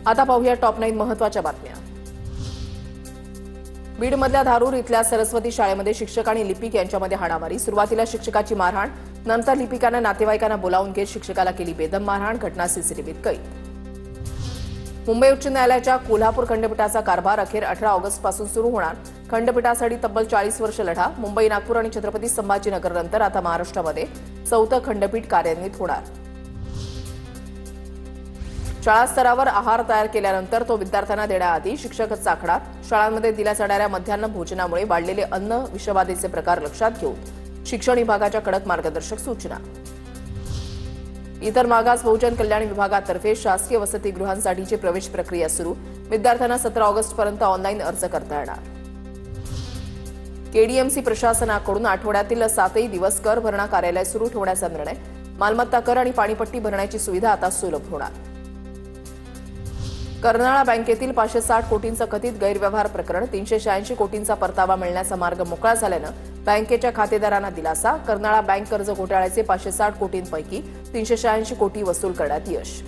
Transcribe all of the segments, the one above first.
आता पाहूया टॉप 9 महत्त्वाच्या बातम्या। बीडमधल्या धारूर इथल्या सरस्वती शाळेमध्ये शिक्षक आणि लिपिक यांच्यामध्ये हाणामारी। सुरुवातीला शिक्षकाची मारहाण, नंतर लिपिकानं नातेवाईकांना बोलावून घेत शिक्षकाला केली बेदम मारहाण। घटना सीसीटीव्हीत कैद। मुंबई उच्च न्यायालयाच्या कोल्हापूर खंडपीठाचा कारभार अखेर 18 ऑगस्टपासून सुरू होणार। खंडपीठासाठी तब्बल 40 वर्ष लढा। मुंबई, नागपूर आणि छत्रपती संभाजीनगरनंतर आता महाराष्ट्रामध्ये 4थं खंडपीठ कार्यान्वित होणार। शाळा स्तरावर आहार तयार केल्यानंतर तो विद्यार्थ्यांना देण्याआधी शिक्षकच चाखणार। शाळांमध्ये दिल्या जाणाऱ्या मध्यान्ह भोजनामुळे वाढलेले अन्न विषबाधेचे प्रकार लक्षात घेऊन शिक्षण विभागाच्या कडक मार्गदर्शक सूचना। इतर मागास बहुजन कल्याण विभागातर्फे शासकीय वसतिगृहांसाठीची प्रवेश प्रक्रिया सुरू। विद्यार्थ्यांना 17 ऑगस्टपर्यंत ऑनलाईन अर्ज करता येणार। केडीएमसी प्रशासनाकडून आठवड्यातील 7ही दिवस कर भरणा कार्यालय सुरू ठेवण्याचा निर्णय। मालमत्ता कर आणि पाणीपट्टी भरण्याची सुविधा आता सुलभ होणार। कर्नाळा बँकेतील 560 कोटींचं कथित गैरव्यवहार प्रकरण, 386 कोटींचा परतावा मिळण्याचा मार्ग मोकळा झाल्यानं बँकेच्या खातेदारांना दिलासा। कर्नाळा बँक कर्ज घोटाळ्याचे 560 कोटींपैकी 386 कोटी वसूल करण्यात यश।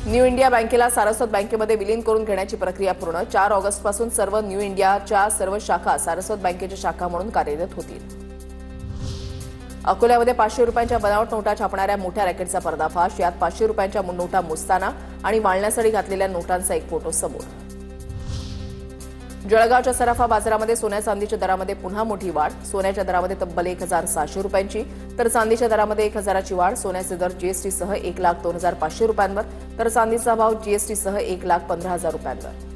न्यू इंडिया बँकेला सारस्वत बँकेमध्ये विलीन करून घेण्याची प्रक्रिया पूर्ण। 4 ऑगस्टपासून सर्व न्यू इंडियाच्या सर्व शाखा सारस्वत बँकेच्या शाखा म्हणून कार्यरत होतील। अकोल्यामध्ये 500 रुपयांच्या बनावट नोटा छापणाऱ्या मोठ्या रॅकेटचा पर्दाफाश। यात 500 रुपयांच्या नोटा मोजताना आणि वाळण्यासाठी घातलेल्या नोटांचा एक फोटो समोर। जळगावच्या सराफा बाजारामध्ये सोन्या चांदीच्या दरामध्ये पुन्हा मोठी वाढ। सोन्याच्या दरामध्ये तब्बल 1600 रुपयांची तर चांदीच्या दरामध्ये 1000ची वाढ। सोन्याचे दर जीएसटीसह 1,02,500 रुपयांवर तर चांदीचा भाव जीएसटीसह 1,15,000 रुपयांवर।